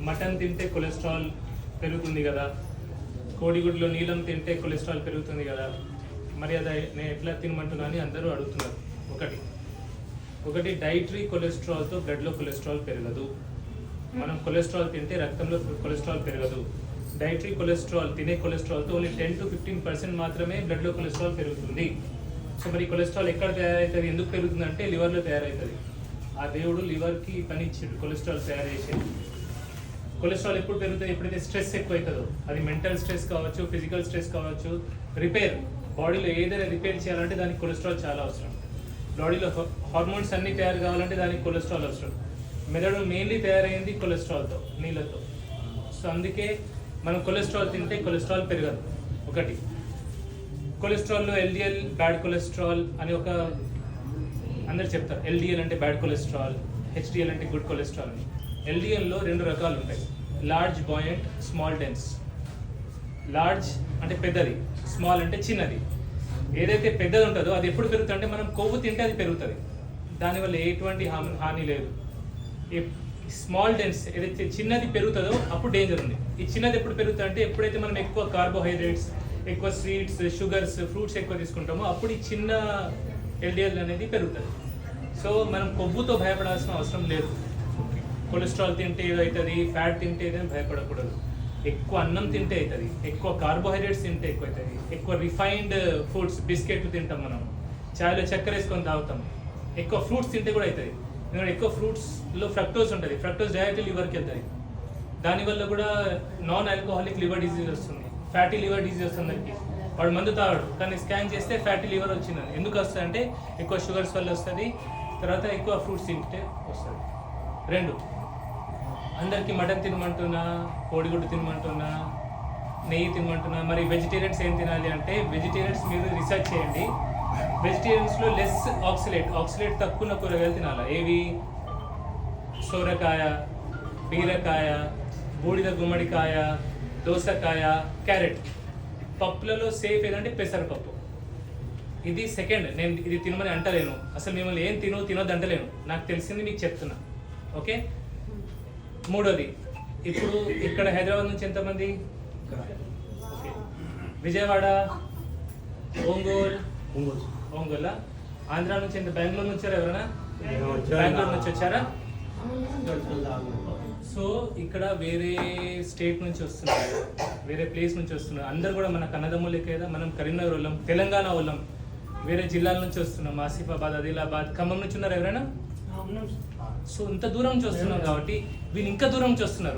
Mutton తింటే cholesterol పెరుగుతుంది కదా, కోడిగుడ్లో నీలం తింటే కొలెస్ట్రాల్ పెరుగుతుంది కదా, మరి అది నేను ఎట్లా తినమంటున్నా అని అందరూ అడుగుతున్నారు. ఒకటి డైటరీ కొలెస్ట్రాల్తో బ్లడ్లో కొలెస్ట్రాల్ పెరగదు. మనం కొలెస్ట్రాల్ తింటే రక్తంలో కొలెస్ట్రాల్ పెరగదు. డైటరీ కొలెస్ట్రాల్ తినే కొలెస్ట్రాల్తో ఓన్లీ 10 to 15% మాత్రమే బ్లడ్లో కొలెస్ట్రాల్ పెరుగుతుంది. సో మరి కొలెస్ట్రాల్ ఎక్కడ తయారవుతుంది, ఎందుకు పెరుగుతుంది అంటే లివర్లో తయారవుతుంది. ఆ దేవుడు లివర్కి పని ఇచ్చాడు కొలెస్ట్రాల్ తయారు చేసేది. కొలెస్ట్రాల్ ఎప్పుడు పెరుగుతుంది, ఎప్పుడైతే స్ట్రెస్ ఎక్కువ అవుతుందో, అది మెంటల్ స్ట్రెస్ కావచ్చు, ఫిజికల్ స్ట్రెస్ కావచ్చు, రిపేర్ బాడీలో ఏదైనా రిపేర్ చేయాలంటే దానికి కొలెస్ట్రాల్ చాలా అవసరం. బాడీలో హార్మోన్స్ అన్నీ తయారు కావాలంటే దానికి కొలెస్ట్రాల్ అవసరం. మెదడు మెయిన్లీ తయారైంది కొలెస్ట్రాల్తో, నీళ్ళతో. సో అందుకే మనం కొలెస్ట్రాల్ తింటే కొలెస్ట్రాల్ పెరగదు. ఒకటి కొలెస్ట్రాల్లో ఎల్డిఎల్ బ్యాడ్ కొలెస్ట్రాల్ అని ఒక అందరు చెప్తారు. ఎల్డిఎల్ అంటే బ్యాడ్ కొలెస్ట్రాల్, హెచ్డిఎల్ అంటే గుడ్ కొలెస్ట్రాల్ అని. ఎల్డిఎల్లో 2 రకాలు ఉంటాయి, లార్జ్ బాయంట్, స్మాల్ డెన్స్. లార్జ్ అంటే పెద్దది, స్మాల్ అంటే చిన్నది. ఏదైతే పెద్దది ఉంటుందో అది ఎప్పుడు పెరుగుతుంది అంటే మనం కొవ్వు తింటే అది పెరుగుతుంది, దానివల్ల ఎటువంటి హాని లేదు. ఈ స్మాల్ డెన్స్ ఏదైతే చిన్నది పెరుగుతుందో అప్పుడు డేంజర్ ఉంది. ఈ చిన్నది ఎప్పుడు పెరుగుతుంది అంటే ఎప్పుడైతే మనం ఎక్కువ కార్బోహైడ్రేట్స్, ఎక్కువ స్వీట్స్, షుగర్స్, ఫ్రూట్స్ ఎక్కువ తీసుకుంటామో అప్పుడు ఈ చిన్న ఎల్డిఎల్ అనేది పెరుగుతుంది. సో మనం కొవ్వుతో భయపడాల్సిన అవసరం లేదు. కొలెస్ట్రాల్ తింటే ఏదవుతుంది, ఫ్యాట్ తింటే ఏదైనా భయపడకూడదు. ఎక్కువ అన్నం తింటే అవుతుంది, ఎక్కువ కార్బోహైడ్రేట్స్ తింటే ఎక్కువ అవుతుంది, ఎక్కువ రిఫైన్డ్ ఫుడ్స్, బిస్కెట్లు తింటాం, మనం చాయ్లో చక్కెర వేసుకొని తాగుతాం, ఎక్కువ ఫ్రూట్స్ తింటే కూడా అవుతుంది. ఎందుకంటే ఎక్కువ ఫ్రూట్స్లో ఫ్రక్టోజ్ ఉంటుంది, ఫ్రక్టోజ్ డైరెక్ట్లీ లివర్కి వెళ్తుంది. దానివల్ల కూడా నాన్ ఆల్కహాలిక్ లివర్ డిజీజ్ వస్తుంది, ఫ్యాటీ లివర్ డిజీజ్ వస్తుంది. దానికి వాడు మందు తాగాడు కానీ స్కాన్ చేస్తే ఫ్యాటీ లివర్ వచ్చింది. ఎందుకు వస్తుంది అంటే ఎక్కువ షుగర్స్ వల్ల వస్తుంది, తర్వాత ఎక్కువ ఫ్రూట్స్ తింటే వస్తుంది. 2 అందరికీ మటన్ తినమంటున్నా, కోడిగుడ్డు తినమంటున్నా, నెయ్యి తినమంటున్నా. మరి వెజిటేరియన్స్ ఏం తినాలి అంటే వెజిటేరియన్స్ మీరు రీసెర్చ్ చేయండి. వెజిటేరియన్స్లో లెస్ ఆక్సిలేట్ తక్కువ ఉన్న కూరగాయలు తినాలి. ఏవి? సోరకాయ, బీరకాయ, బూడిద గుమ్మడికాయ, దోసకాయ, క్యారెట్. పప్పులలో సేఫ్ ఏదంటే పెసరపప్పు. ఇది సెకండ్. నేను ఇది తినమని అంటలేను, అసలు మిమ్మల్ని ఏం తినొద్దు అంటలేను, నాకు తెలిసింది మీకు చెప్తున్నా. ఓకే. 3వది, ఇప్పుడు ఇక్కడ హైదరాబాద్ నుంచి ఎంతమంది? ఓకే. విజయవాడ, ఒంగోలు, ఆంధ్ర నుంచి ఎంత? బెంగళూరు నుంచి ఎవరైనా? బెంగళూరు నుంచి వచ్చారా? సో ఇక్కడ వేరే స్టేట్ నుంచి వస్తున్నారు, వేరే ప్లేస్ నుంచి వస్తున్నారు. అందరు కూడా మన కన్నదమ్ములే కదా. మనం కరీంనగర్ వాళ్ళం, తెలంగాణ వాళ్ళం, వేరే జిల్లాల నుంచి వస్తున్నాం, ఆసిఫాబాద్, ఆదిలాబాద్, ఖమ్మం నుంచి ఉన్నారు ఎవరైనా? సో ఇంత దూరం నుంచి వస్తున్నాం కాబట్టి వీళ్ళు ఇంకా దూరం నుంచి వస్తున్నారు.